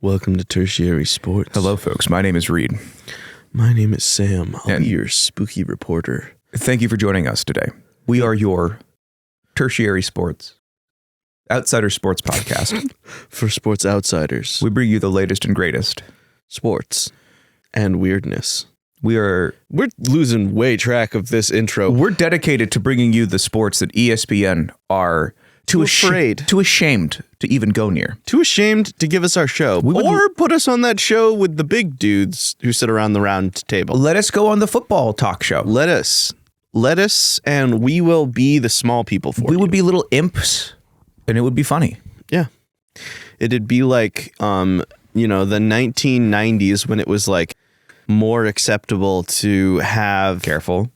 Welcome to Tertiary Sports. Hello, folks. My name is Reed. My name is Sam. I'll be your spooky reporter. Thank you for joining us today. We are your Tertiary Sports, Outsider Sports podcast. For sports outsiders. We bring you the latest and greatest. Sports. And weirdness. We're losing way track of this intro. We're dedicated to bringing you the sports that ESPN are too ashamed to even go near. Too ashamed to give us our show. Or put us on that show with the big dudes who sit around the round table. Let us go on the football talk show. Let us, and we will be the small people for you. We would be little imps, and it would be funny. Yeah. It'd be like, the 1990s when it was like more acceptable to have... Careful.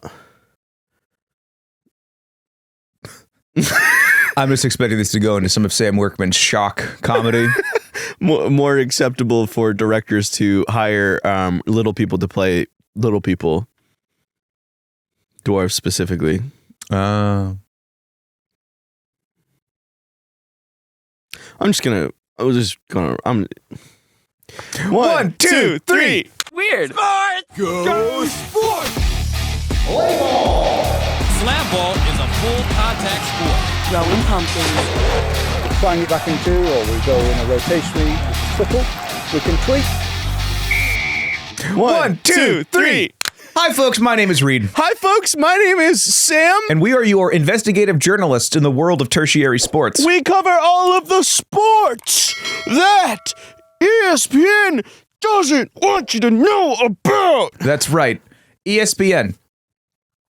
I'm just expecting this to go into some of Sam Workman's shock comedy. more acceptable for directors to hire little people to play little people. Dwarves specifically. I'm One, two, three. Weird. Sports! Go sports! Play ball! Slam ball is a full contact sport. Rolling pumpkins. Find it back in two, or we go in a rotationary triple. We can tweak. One, two, three. Hi, folks. My name is Reed. Hi, folks. My name is Sam. And we are your investigative journalists in the world of tertiary sports. We cover all of the sports that ESPN doesn't want you to know about. That's right. ESPN.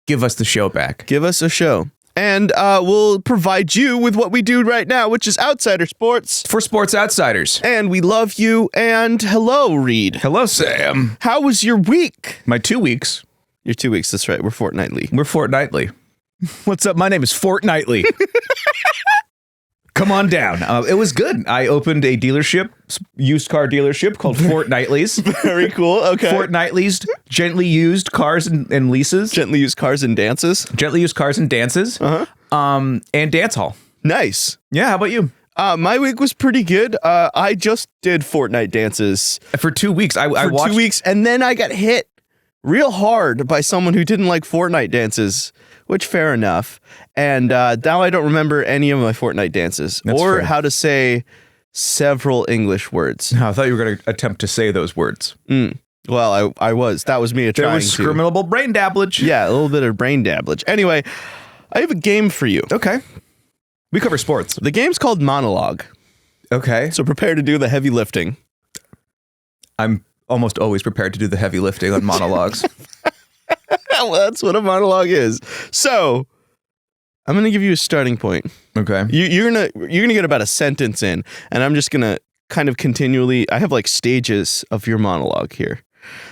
Give us the show back. Give us a show. And we'll provide you with what we do right now, which is Outsider Sports. For sports outsiders. And we love you. And hello, Reed. Hello, Sam. How was your week? My 2 weeks. Your 2 weeks, that's right. We're fortnightly. We're fortnightly. What's up? My name is Fortnightly. Come on down. It was good. I opened a used car dealership called Fortnightly's. Very cool. Okay. Fortnightly's gently used cars and leases. Gently used cars and dances. Gently used cars and dances. Uh-huh. And dance hall. Nice. Yeah. How about you? My week was pretty good. I just did Fortnite dances for 2 weeks. I watched 2 weeks, and then I got hit real hard by someone who didn't like Fortnite dances. Which, fair enough. And now I don't remember any of my Fortnite dances. That's or fair. how to say several English words. No, I thought you were going to attempt to say those words. Well, I was. That was me trying to. There was criminal brain dabblage. Yeah, a little bit of brain dabblage. Anyway, I have a game for you. Okay. We cover sports. The game's called Monologue. Okay. So prepare to do the heavy lifting. I'm almost always prepared to do the heavy lifting on monologues. Well, that's what a monologue is. So, I'm gonna give you a starting point. Okay. You're gonna get about a sentence in, and I'm just gonna kind of continually. I have like stages of your monologue here.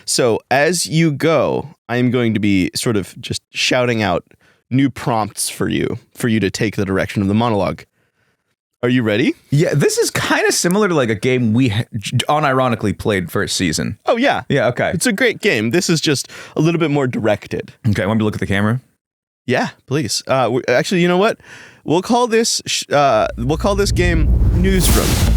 So as you go, I am going to be sort of just shouting out new prompts for you to take the direction of the monologue. Are you ready? Yeah, this is kind of similar to like a game we unironically played first season. Oh, yeah. Yeah, okay. It's a great game. This is just a little bit more directed. Okay, want me to look at the camera? Yeah, please. Actually, you know what? We'll call this game Newsroom.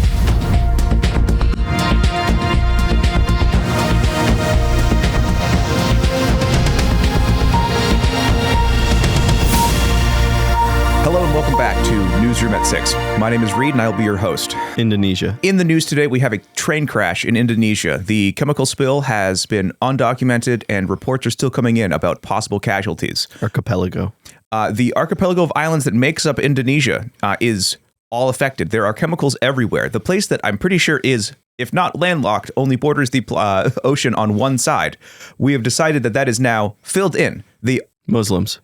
Hello and welcome back to Newsroom at 6. My name is Reed and I will be your host. Indonesia. In the news today, we have a train crash in Indonesia. The chemical spill has been undocumented and reports are still coming in about possible casualties. Archipelago. The archipelago of islands that makes up Indonesia is all affected. There are chemicals everywhere. The place that I'm pretty sure is, if not landlocked, only borders the ocean on one side. We have decided that is now filled in. The Muslims.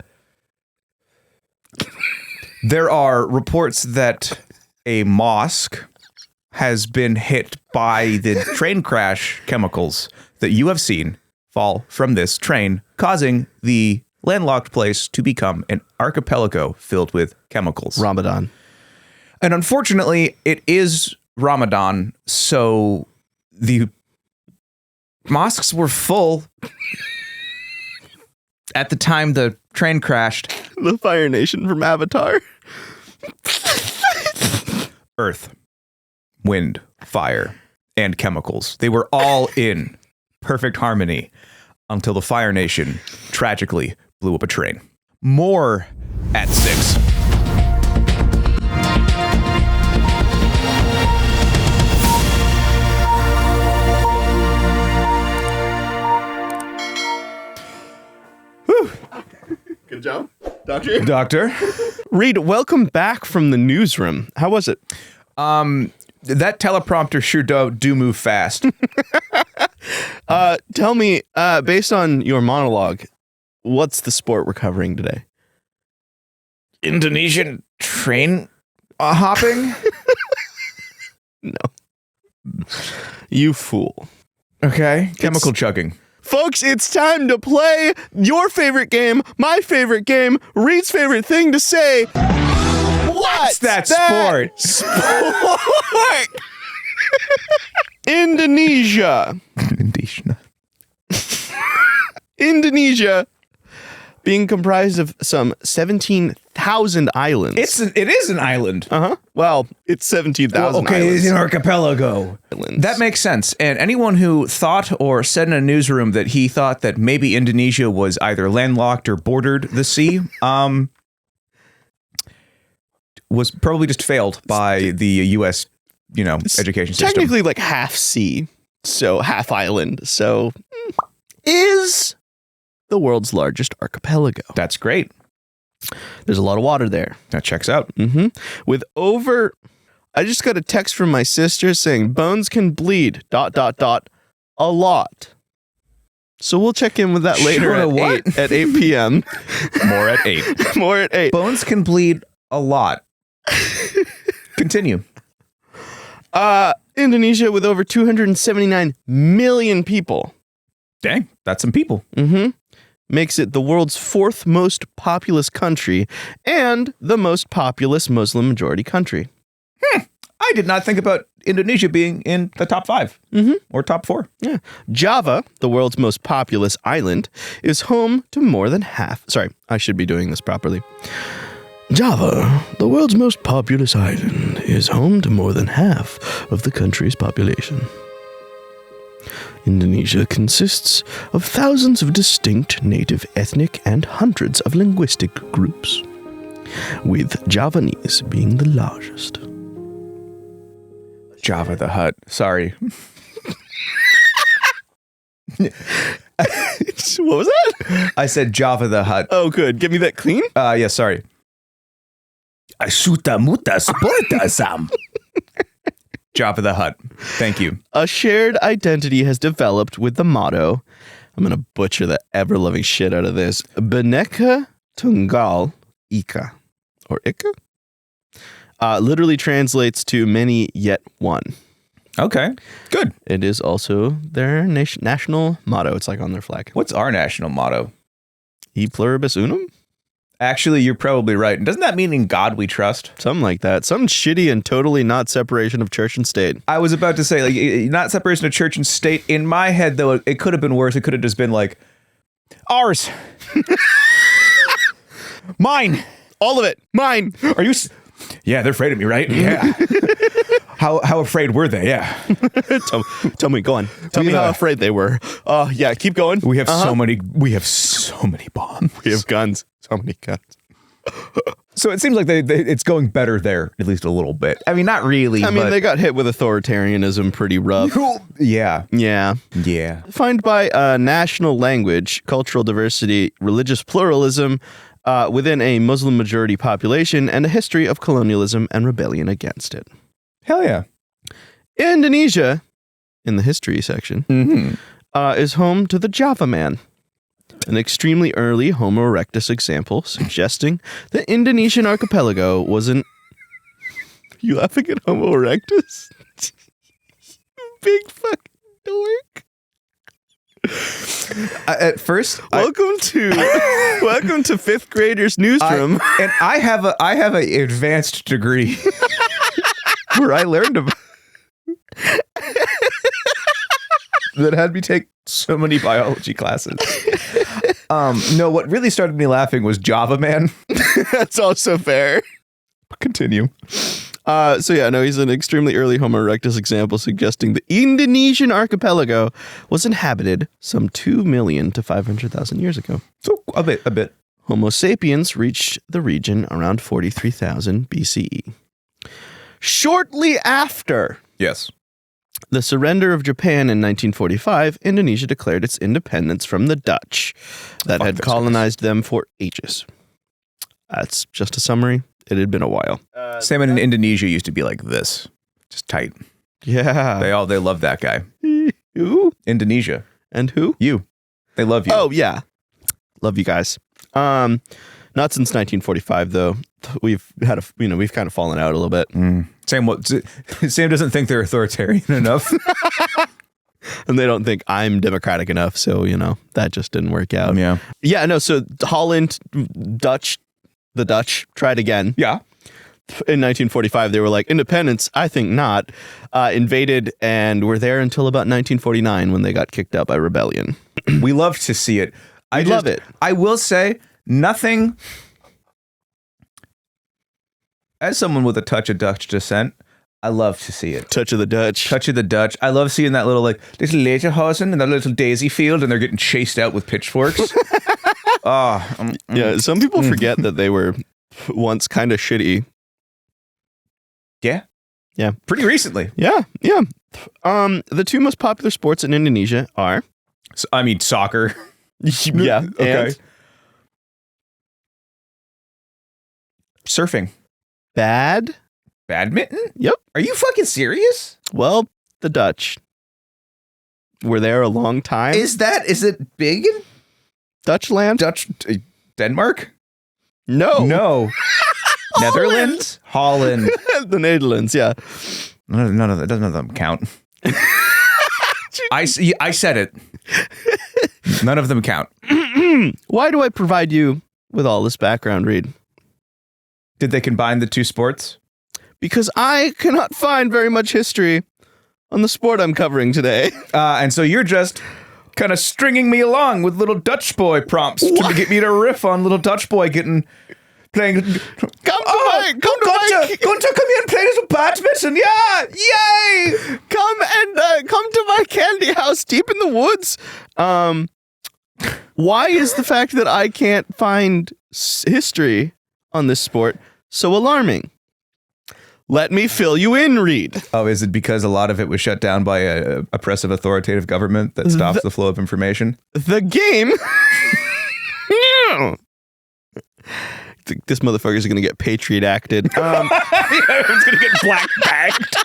There are reports that a mosque has been hit by the train crash chemicals that you have seen fall from this train, causing the landlocked place to become an archipelago filled with chemicals. Ramadan. And unfortunately, it is Ramadan, so the mosques were full at the time the train crashed. The Fire Nation from Avatar. Earth, wind, fire. and chemicals. They were all in perfect harmony until the Fire Nation tragically blew up a train. More at 6. Good job, Doctor. Doctor? Reed, welcome back from the newsroom. How was it? That teleprompter sure do move fast. Tell me, based on your monologue, what's the sport we're covering today? Indonesian train hopping? No. You fool. Okay. Chemical chugging. Folks, it's time to play your favorite game, my favorite game, Reed's favorite thing to say. What's that sport? Sport! Indonesia. Indonesia, being comprised of some 17,000 islands. It is an island. Well, it's 17,000 islands. It's an archipelago. That makes sense. And anyone who thought or said in a newsroom that he thought that maybe Indonesia was either landlocked or bordered the sea, was probably just failed by the U.S., education system. Technically like half sea, so half island. So is the world's largest archipelago. That's great. There's a lot of water there. That checks out. With I just got a text from my sister saying bones can bleed ... a lot. So we'll check in with that later at 8 p.m. More at 8. More at 8. Bones can bleed a lot. Continue. Indonesia with over 279 million people. Dang, that's some people. Makes it the world's 4th most populous country and the most populous Muslim majority country. I did not think about Indonesia being in the top 5 or top 4. Yeah. Java, the world's most populous island, is home to more than half. Sorry, I should be doing this properly. Java, the world's most populous island, is home to more than half of the country's population. Indonesia consists of thousands of distinct native ethnic and hundreds of linguistic groups, with Javanese being the largest. Java the Hutt. Sorry. What was that? I said Java the Hutt. Oh, good. Give me that clean. Yeah, sorry. Asuta muta sporta sam. Java the Hutt. Thank you. A shared identity has developed with the motto, I'm going to butcher the ever-loving shit out of this, Bhinneka Tunggal Ika, or Ika? Literally translates to many yet one. Okay, good. It is also their national motto. It's like on their flag. What's our national motto? E pluribus unum? Actually, you're probably right. Doesn't that mean in God we trust? Something like that. Something shitty and totally not separation of church and state. I was about to say, like, not separation of church and state. In my head, though, it could have been worse. It could have just been like, ours. Mine. All of it. Mine. Are you... Yeah, they're afraid of me, right? Yeah. How afraid were they? Yeah. Tell me, go on. Tell me how afraid they were. Yeah, keep going. We have so many bombs. We have guns. So many guns. So it seems like it's going better there, at least a little bit. I mean, not really. I mean, they got hit with authoritarianism pretty rough. Yeah. Yeah. Yeah. Defined by national language, cultural diversity, religious pluralism, within a Muslim majority population, and a history of colonialism and rebellion against it. Hell yeah. Indonesia, in the history section, is home to the Java man, an extremely early Homo erectus example suggesting the Indonesian archipelago was an... You laughing at Homo erectus? Big fucking dork. At first, welcome to fifth graders newsroom. I have an advanced degree where I learned about that had me take so many biology classes. No, what really started me laughing was Java Man. That's also fair. Continue. He's an extremely early Homo erectus example suggesting the Indonesian archipelago was inhabited some 2 million to 500,000 years ago. So a bit. Homo sapiens reached the region around 43,000 BCE. Shortly after Yes. the surrender of Japan in 1945, Indonesia declared its independence from the Dutch that had colonized them for ages. That's just a summary. It had been a while. Salmon in Indonesia used to be like this. Just tight. Yeah. They love that guy. Who? Indonesia. And who? You. They love you. Oh, yeah. Love you guys. Not since 1945, though. We've kind of fallen out a little bit. Sam doesn't think they're authoritarian enough. And they don't think I'm democratic enough. So, that just didn't work out. Yeah. Yeah, no. So Holland, the Dutch tried again. Yeah. In 1945, they were like, independence, I think not, invaded and were there until about 1949 when they got kicked out by rebellion. We love to see it. I love it. I will say nothing. As someone with a touch of Dutch descent, I love to see it. Touch of the Dutch. Touch of the Dutch. I love seeing that little little lederhosen and that little daisy field and they're getting chased out with pitchforks. Yeah, some people forget that they were once kind of shitty. Yeah. Yeah. Pretty recently. Yeah. The two most popular sports in Indonesia are... soccer. Yeah. Okay. And surfing. Badminton? Yep. Are you fucking serious? Well, the Dutch were there a long time. Is it big in Dutchland? Denmark? No. Netherlands? Holland. The Netherlands, yeah. None of them count. I said it. None of them count. Why do I provide you with all this background, Reed? Did they combine the two sports? Because I cannot find very much history on the sport I'm covering today. And so you're just kind of stringing me along with little Dutch boy prompts to get me to riff on little Dutch boy playing. Come to me and play little badminton. Yeah, yay! Come to my candy house deep in the woods. Why is the fact that I can't find history on this sport so alarming? Let me fill you in, Reed. Oh, is it because a lot of it was shut down by a oppressive authoritative government that stops the flow of information? The game... This motherfucker's going to get Patriot acted. It's going to get black bagged.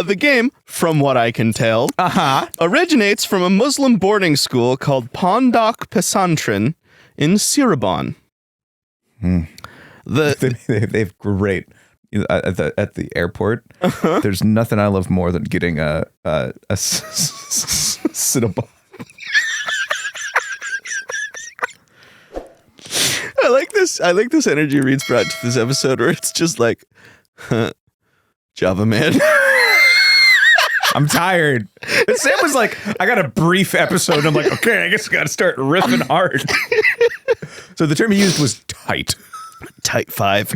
The game, from what I can tell, originates from a Muslim boarding school called Pondok Pesantren in Cirebon. They've great at the airport. There's nothing I love more than getting a Cinnabon. I like this energy Reed's brought to this episode where it's just like, Java man. I'm tired. And Sam was like, I got a brief episode. And I'm like, okay, I guess I got to start riffing hard. So the term he used was tight. Tight 5.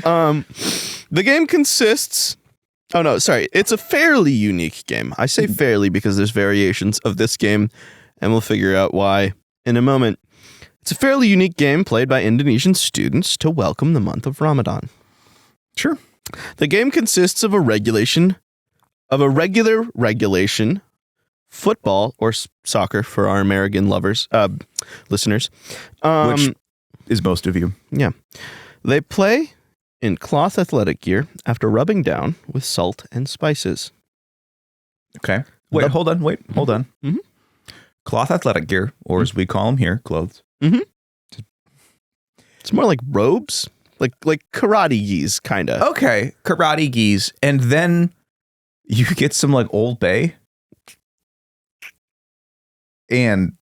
The game consists... Oh, no, sorry. It's a fairly unique game. I say fairly because there's variations of this game, and we'll figure out why in a moment. It's a fairly unique game played by Indonesian students to welcome the month of Ramadan. Sure. The game consists of a regular regulation football or soccer for our American listeners. Which is most of you. Yeah. They play in cloth athletic gear after rubbing down with salt and spices. Okay. Hold on. Mm-hmm. Cloth athletic gear, or as we call them here, clothes. Mm-hmm. It's more like robes, like karate gis, kind of. Okay, karate gis, and then you get some like Old Bay and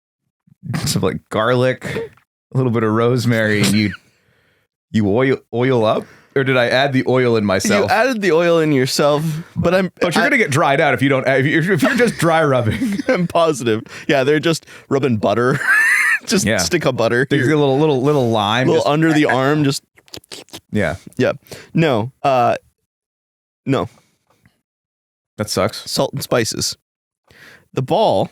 some like garlic, a little bit of rosemary, and you oil up. Or did I add the oil in myself? You added the oil in yourself, but you're gonna get dried out if you don't. If you're just dry rubbing. I'm positive. Yeah, they're just rubbing butter. Just stick a butter. There's a little lime, little under the arm. Just Yeah. Yeah. No. No. That sucks. Salt and spices. The ball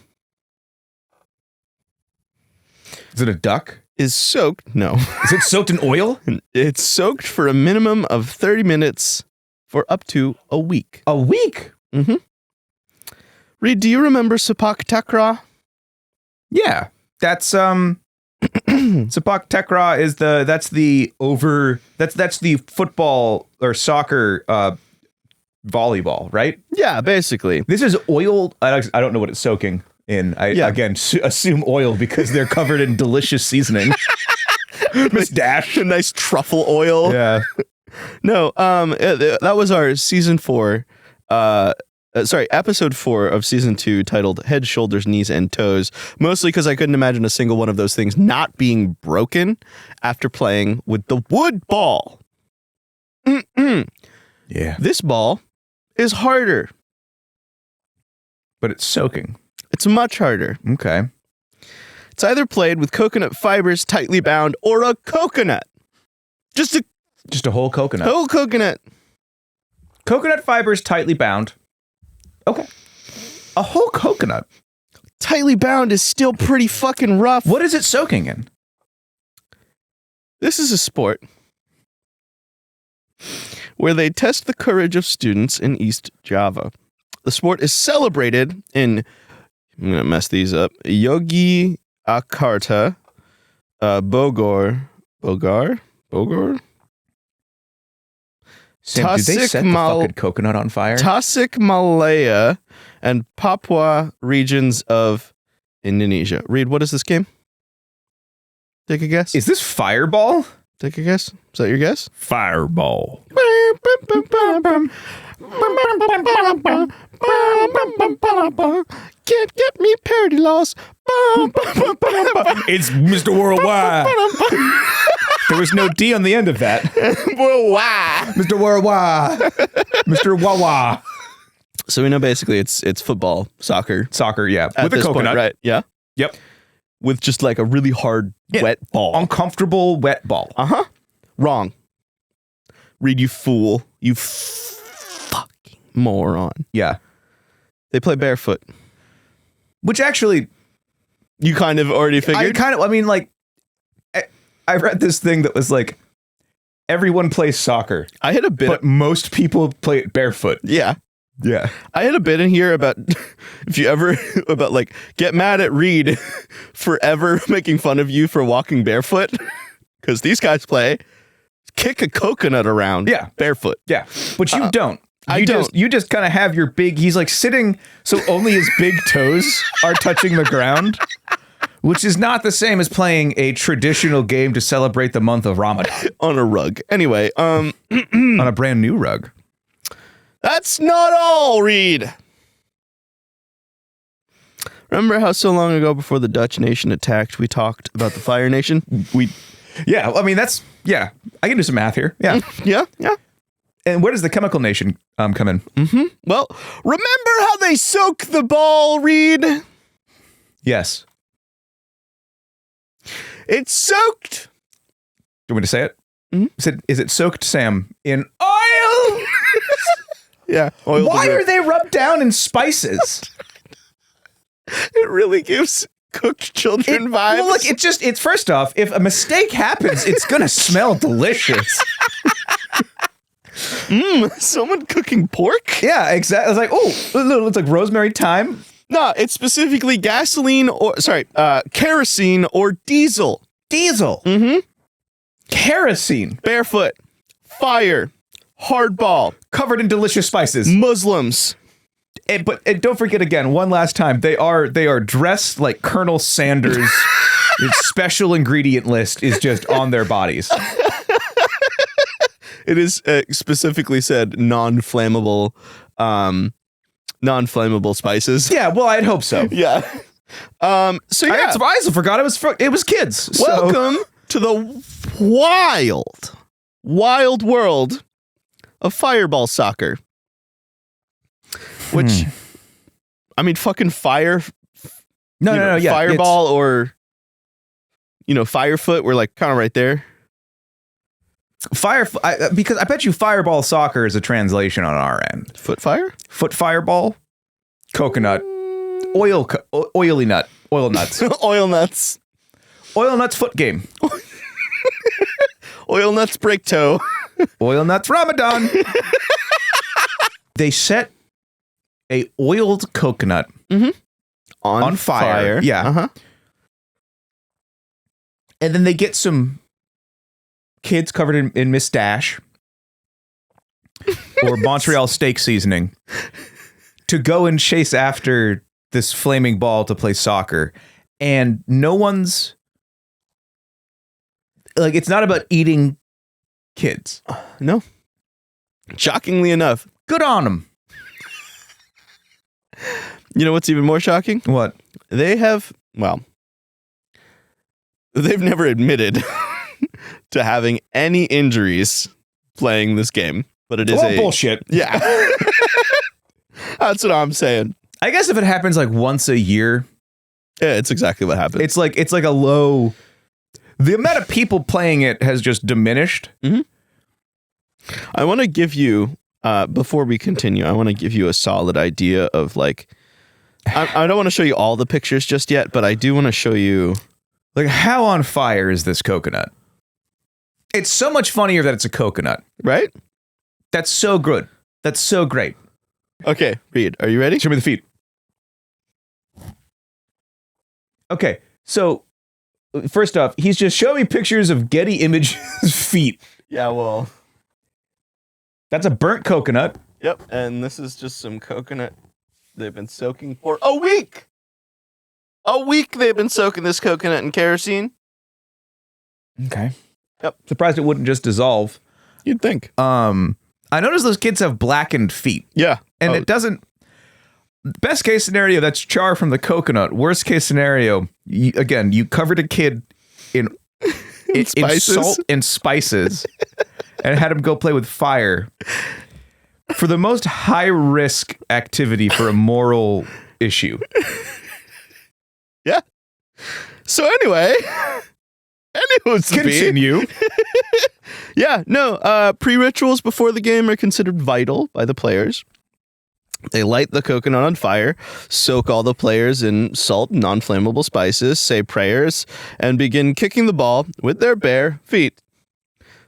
Is it a duck? is soaked. No. Is it soaked in oil? It's soaked for a minimum of 30 minutes for up to a week. A week? Mm-hmm. Reed, do you remember Sepak Takraw? Yeah. That's Sepak Takraw is that's the football or soccer volleyball, right? Yeah, basically. This is oil. I don't know what it's soaking in. Again, assume oil because they're covered in delicious seasoning. Miss Dash. A nice truffle oil. Yeah. No, that was our season 4. Episode 4 of season 2, titled Head, Shoulders, Knees, and Toes. Mostly because I couldn't imagine a single one of those things not being broken after playing with the wood ball. Yeah. This ball is harder. But it's soaking. It's much harder. Okay. It's either played with coconut fibers tightly bound or a coconut. Just a whole coconut. whole coconut. Coconut fibers tightly bound. Okay. A whole coconut. Tightly bound is still pretty fucking rough. What is it soaking in? This is a sport where they test the courage of students in East Java. The sport is celebrated in, I'm going to mess these up, Yogyakarta, Bogor. Sam, did they set the fucking coconut on fire? Tasik Malaya and Papua regions of Indonesia. Reed, what is this game? Take a guess. Is this Fireball? Take a guess. Is that your guess? Fireball. Can't get me parody lost. It's Mr. Worldwhy. There was no D on the end of that. Worldwhy. Mr. Worldwhy. Mr. Wawa. So we know basically it's football, soccer. Soccer, yeah. At With a this coconut. point, right? Yeah. Yep. With just like a really hard, wet ball. Uncomfortable wet ball. Uh-huh. Wrong. Reed, you fool. You fucking moron. Yeah. They play barefoot. Which actually, You kind of already figured? I read this thing that was like, everyone plays soccer, I had a bit. but most people play it barefoot. Yeah. Yeah. I had a bit in here about if you ever about like get mad at Reed forever making fun of you for walking barefoot because these guys play kick a coconut around barefoot. Yeah. But you don't. I don't. You just kind of have your big, he's like sitting, so only his big toes are touching the ground, which is not the same as playing a traditional game to celebrate the month of Ramadan. On a rug. Anyway, On a brand new rug. that's not all, Reed. Remember how so long ago before the Dutch nation attacked, we talked about the Fire Nation? Yeah. I mean, I can do some math here. Yeah. Yeah. And where does the chemical nation come in? Well, remember how they soak the ball, Reed? Yes. It's soaked. Do you want me to say it? Mm-hmm. Is it soaked, Sam, in oil? Yeah. Why are they rubbed down in spices? It really gives cooked children vibes. Well, look, it's first off, if a mistake happens, it's gonna smell delicious. Someone cooking pork? Yeah, exactly. I was like, oh, it's like rosemary, thyme. No, it's specifically kerosene or diesel. Diesel. Mm-hmm. Kerosene. Barefoot. Fire. Hardball. Covered in delicious spices. Muslims. But don't forget again, one last time, they are dressed like Colonel Sanders. His special ingredient list is just on their bodies. It is specifically said non-flammable spices. Yeah, well, I'd hope so. Yeah. So yeah. I also forgot it was kids. So. Welcome to the wild world of fireball soccer. Which, I mean, fucking fire. No, yeah. Fireball or, Firefoot, we're like kind of right there. Because I bet you fireball soccer is a translation on our end. Foot fire? Foot fireball, coconut, oily nut, oil nuts, Oil nuts. oil nuts foot game, Oil nuts break toe. oil nuts Ramadan. They set a oiled coconut on fire. Yeah. Uh-huh. And then they get some kids covered in mustache or Montreal steak seasoning to go and chase after this flaming ball to play soccer. And no one's like, it's not about eating kids. No. Shockingly enough. Good on them. You know what's even more shocking? What? They've never admitted to having any injuries playing this game, but it is bullshit. Yeah. That's what I'm saying. I guess if it happens like once a year, Yeah, it's exactly what happened. it's like a low. The amount of people playing it has just diminished. I want to give you, before we continue, I want to give you a solid idea of like, I don't want to show you all the pictures just yet, but I do want to show you. Like, how on fire is this coconut? It's so much funnier that it's a coconut. Right? That's so good. That's so great. Okay, Reed, are you ready? Show me the feet. Okay, so first off, he's just showing me pictures of Getty Images feet. Yeah, well. That's a burnt coconut. Yep, and this is just some coconut they've been soaking for a week. A week they've been soaking this coconut in kerosene. Okay. Yep. Surprised it wouldn't just dissolve. You'd think. I noticed those kids have blackened feet. Yeah. And it doesn't. Best case scenario, that's char from the coconut. Worst case scenario, you covered a kid in salt and spices and had him go play with fire for the most high risk activity for a moral issue. Yeah. So anyway, Continue. Yeah, no, pre-rituals before the game are considered vital by the players. They light the coconut on fire, soak all the players in salt and non-flammable spices, say prayers, and begin kicking the ball with their bare feet.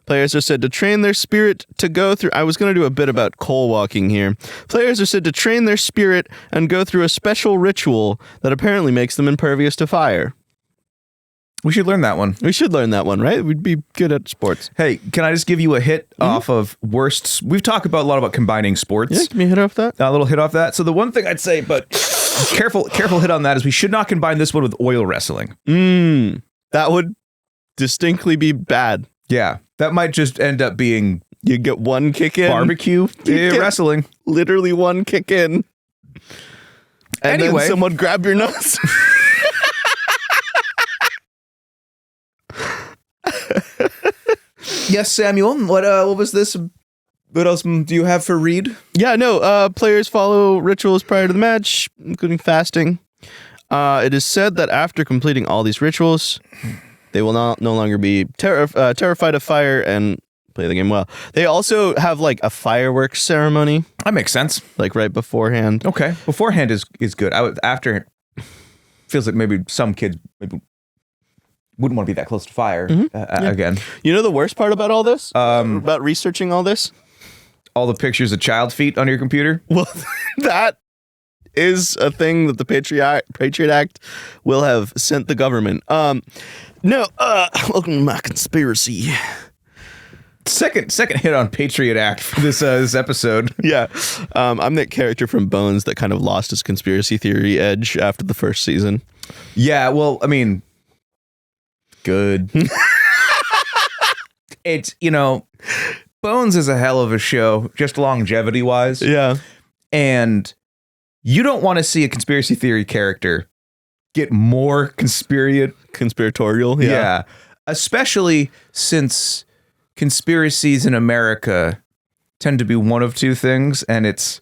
Players are said to train their spirit to go through... I was going to do a bit about coal walking here. Players are said to train their spirit and go through a special ritual that apparently makes them impervious to fire. We should learn that one. We should learn that one, right? We'd be good at sports. Hey, can I just give you a hit off of worst? We've talked a lot about combining sports. Yeah, give me a hit off that. A little hit off that. So the one thing I'd say, but careful hit on that, is we should not combine this one with oil wrestling. That would distinctly be bad. Yeah, that might just end up being You get one kick in. barbecue get- wrestling. Literally one kick in. And Anyway. then someone grab your nuts. Yes, Samuel. What was this? What else do you have for Reed? Yeah, no. Players follow rituals prior to the match, including fasting. It is said that after completing all these rituals, they will no longer be terrified of fire and play the game well. They also have like a fireworks ceremony, That makes sense. like right beforehand. Okay, beforehand is good. After feels like maybe some kids maybe wouldn't want to be that close to fire again. You know the worst part about all this? Um, About researching all this? All the pictures of child feet on your computer. Well, that is a thing that the Patriot Act will have sent the government. Welcome to my conspiracy. Second hit on Patriot Act for this episode. Yeah. I'm that character from Bones that kind of lost his conspiracy theory edge after the first season. Yeah, well, I mean, good. It's, Bones is a hell of a show, just longevity wise. Yeah. And you don't want to see a conspiracy theory character get more Conspiratorial. Yeah. Especially since conspiracies in America tend to be one of two things, and it's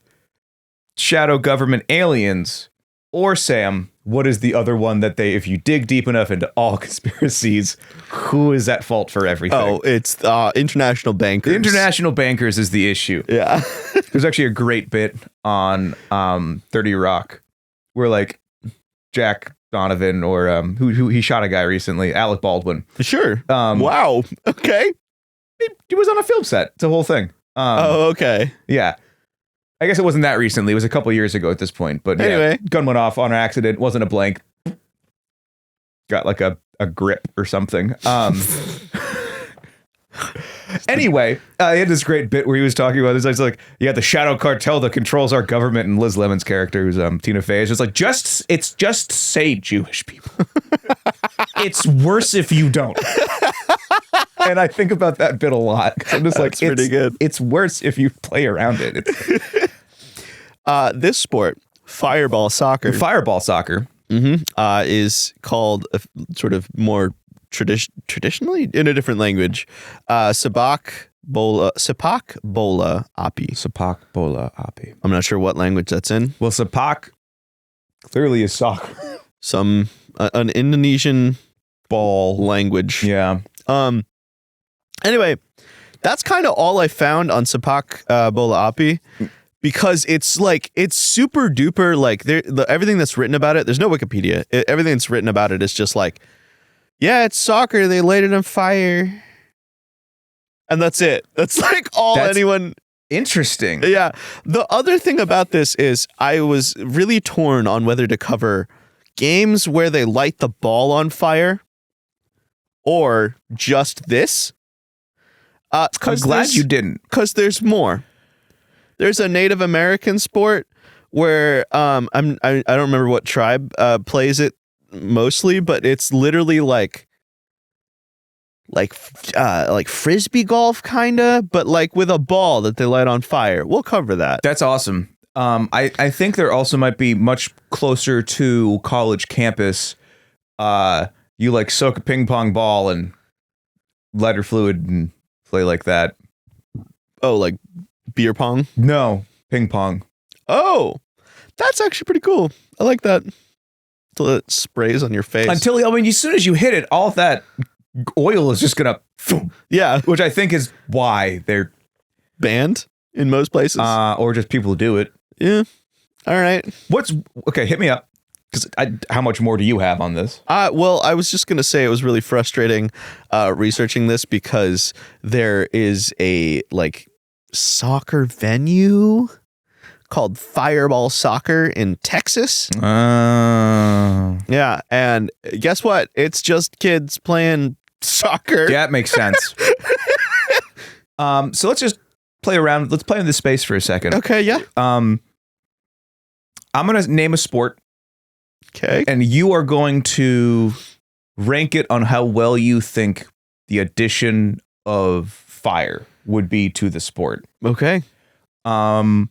shadow government aliens or Sam what is the other one that if you dig deep enough into all conspiracies, who is at fault for everything? Oh, it's international bankers. International bankers is the issue. Yeah. There's actually a great bit on 30 Rock where like Jack Donovan or who he shot a guy recently, Alec Baldwin. Sure. Wow. Okay. He was on a film set. It's a whole thing. Okay. Yeah. I guess it wasn't that recently. It was a couple years ago at this point. But anyway, gun went off on an accident. Wasn't a blank. Got like a grip or something. Anyway, he had this great bit where he was talking about this. It's like, yeah, the shadow cartel that controls our government, and Liz Lemon's character, who's Tina Fey, is just like, it's just say Jewish people. It's worse if you don't. And I think about that bit a lot. I'm just like, it's pretty good. It's worse if you play around it. This sport, fireball soccer. Is called sort of more traditionally in a different language, sepak bola api. I'm not sure what language that's in. Well, sepak clearly is soccer. Some an Indonesian ball language. Yeah. Anyway, that's kind of all I found on sepak bola api. Because it's super duper, like everything that's written about it, there's no Wikipedia. Everything that's written about it is just like, yeah, it's soccer. They light it on fire. And that's it. That's like all anyone. Interesting. Yeah. The other thing about this is I was really torn on whether to cover games where they light the ball on fire or just this. I'm glad you didn't. Because there's more. There's a Native American sport where I don't remember what tribe plays it mostly, but it's literally like frisbee golf kinda, but like with a ball that they light on fire. We'll cover that. That's awesome. I think there also might be much closer to college campus. You like soak a ping pong ball and lighter fluid and play like that. Oh, like beer pong? No, ping pong. Oh, that's actually pretty cool. I like that. Until it sprays on your face. As soon as you hit it, all of that oil is just gonna. Yeah, which I think is why they're banned in most places, or just people who do it. Yeah. All right. Okay? Hit me up. Because how much more do you have on this? Well, I was just gonna say it was really frustrating researching this because there is a soccer venue called Fireball Soccer in Texas. Yeah, and guess what? It's just kids playing soccer. Yeah, it makes sense. So let's just play around. Let's play in this space for a second. Okay, yeah. I'm gonna name a sport. Okay. And you are going to rank it on how well you think the addition of fire would be to the sport. Okay. What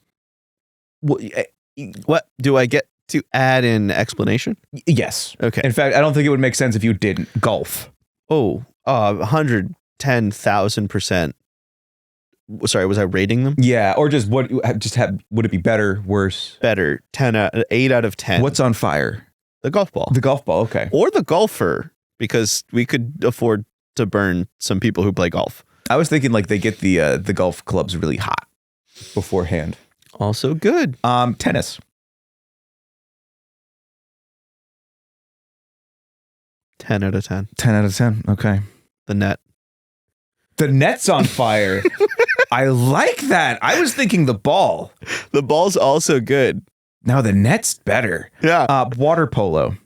do I get to add in explanation? Yes. Okay. In fact, I don't think it would make sense if you didn't. Golf. Oh, 110,000%. Sorry, was I rating them? Yeah, or just would it be better, worse? Better. 8 out of 10. What's on fire? The golf ball. The golf ball, okay. Or the golfer, because we could afford to burn some people who play golf. I was thinking like they get the golf clubs really hot beforehand. Also good. Tennis. 10 out of 10. 10 out of 10. Okay. The net. The net's on fire. I like that. I was thinking the ball. The ball's also good. Now the net's better. Yeah. Water polo.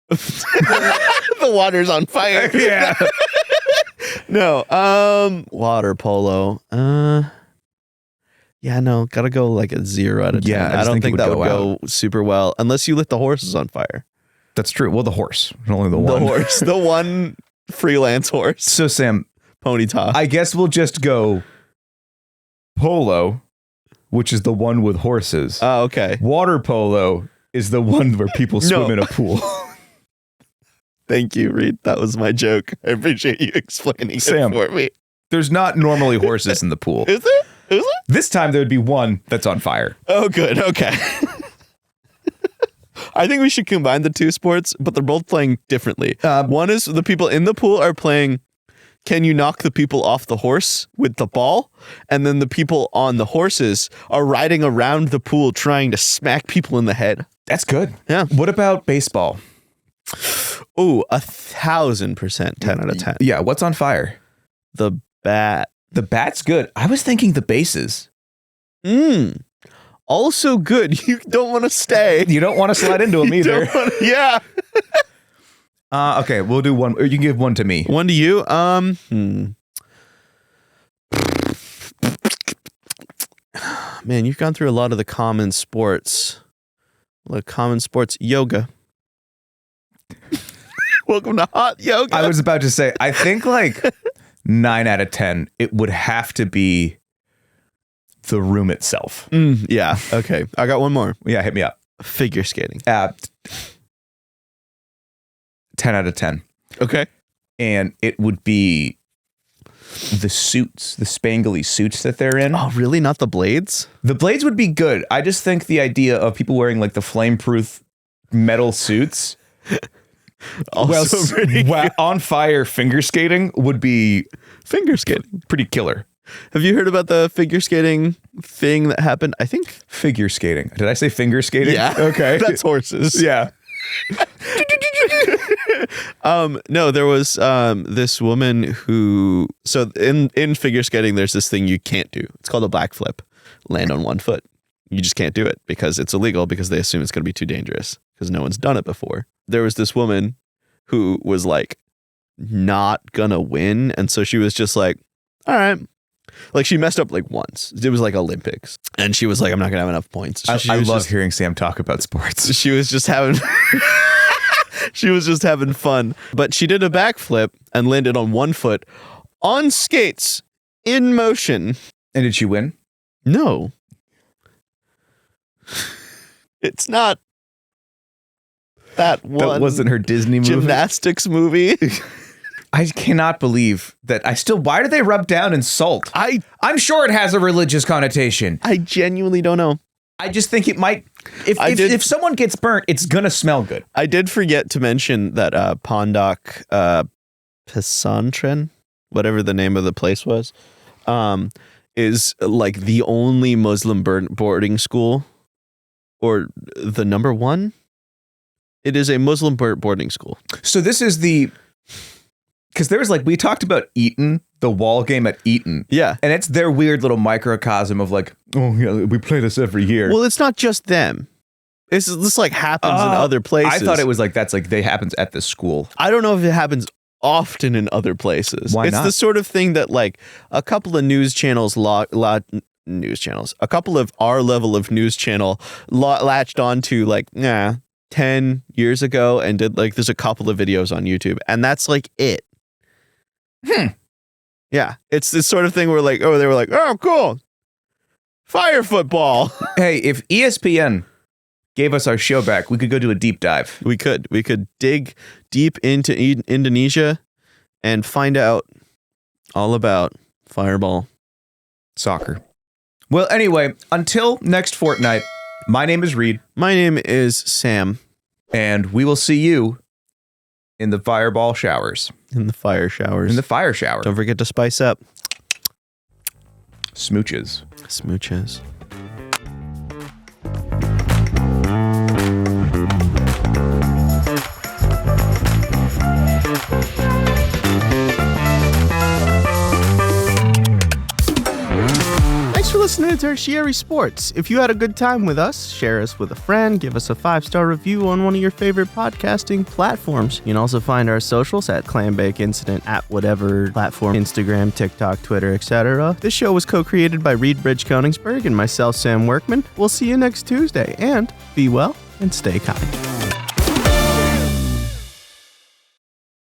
The water's on fire. Yeah. No. Water polo. Yeah, no. Gotta go like a 0 out of 10. Yeah, I don't think that would go super well unless you lit the horses on fire. That's true. Well, the horse. Only the one. The horse. The one freelance horse. So, Sam. Pony top. I guess we'll just go polo, which is the one with horses. Oh, okay. Water polo is the one where people swim in a pool. Thank you, Reed. That was my joke. I appreciate you explaining Sam, it for me. There's not normally horses in the pool. Is there? Is there? This time there would be one that's on fire. Oh, good. Okay. I think we should combine the two sports, but they're both playing differently. One is the people in the pool are playing, can you knock the people off the horse with the ball? And then the people on the horses are riding around the pool trying to smack people in the head. That's good. Yeah. What about baseball? Oh, 1,000% 10 out of 10. Yeah. What's on fire? The bat. The bat's good. I was thinking the bases. Also good. You don't want to stay. You don't want to slide into them either. Yeah. Okay, we'll do one. Or you can give one to me. One to you. Man, you've gone through a lot of the common sports. Yoga. Welcome to hot yoga. I was about to say, I think like 9 out of 10, it would have to be the room itself. Yeah. Okay. I got one more. Yeah, hit me up. Figure skating. 10 out of 10. Okay. And it would be the suits, the spangly suits that they're in. Oh, really? Not the blades? The blades would be good. I just think the idea of people wearing like the flame-proof metal suits Also on fire finger skating would be figure skating. pretty killer. Have you heard about the figure skating thing that happened? I think. Figure skating. Did I say finger skating? Yeah. Okay. That's horses. Yeah. No, there was this woman who, so in figure skating, there's this thing you can't do. It's called a backflip. Land on one foot. You just can't do it because it's illegal, because they assume it's going to be too dangerous because no one's done it before. There was this woman who was like not gonna win, and so she was just like, all right. Like, she messed up like once. It was like Olympics, and she was like, I'm not gonna have enough points. So I love hearing Sam talk about sports. She was just having she was just having fun. But she did a backflip and landed on one foot on skates in motion. And did she win? No. It's not that one. That wasn't her Disney movie. Gymnastics movie. I cannot believe that. Why do they rub down in salt? I'm sure it has a religious connotation. I genuinely don't know. I just think it might. If someone gets burnt, it's gonna smell good. I did forget to mention that Pondoc Pesantren, whatever the name of the place was, is like the only Muslim boarding school, or the number one. It is a Muslim boarding school. So this is because there's like, we talked about Eton, the wall game at Eton. Yeah. And it's their weird little microcosm of like, oh yeah, we play this every year. Well, it's not just them. This like happens in other places. I thought it was like, they happens at the school. I don't know if it happens often in other places. Why it's not? The sort of thing that like a couple of news channels, a couple of our level of news channel latched onto like, 10 years ago and did like, there's a couple of videos on YouTube, and that's like it. Yeah. It's this sort of thing where like, they were like, oh, cool. Fire football. Hey, if ESPN gave us our show back, we could go do a deep dive. We could dig deep into Indonesia and find out all about fireball soccer. Well, anyway, until next fortnight, my name is Reed. My name is Sam. And we will see you in the fireball showers. In the fire showers. In the fire shower. Don't forget to spice up. Smooches. Smooches. Thanks for listening to Tertiary Sports. If you had a good time with us, share us with a friend, give us a 5-star review on one of your favorite podcasting platforms. You can also find our socials at Clambake Incident at whatever platform, Instagram, TikTok, Twitter, etc. This show was co-created by Reed Bridge-Koenigsberg and myself, Sam Workman. We'll see you next Tuesday, and be well and stay kind.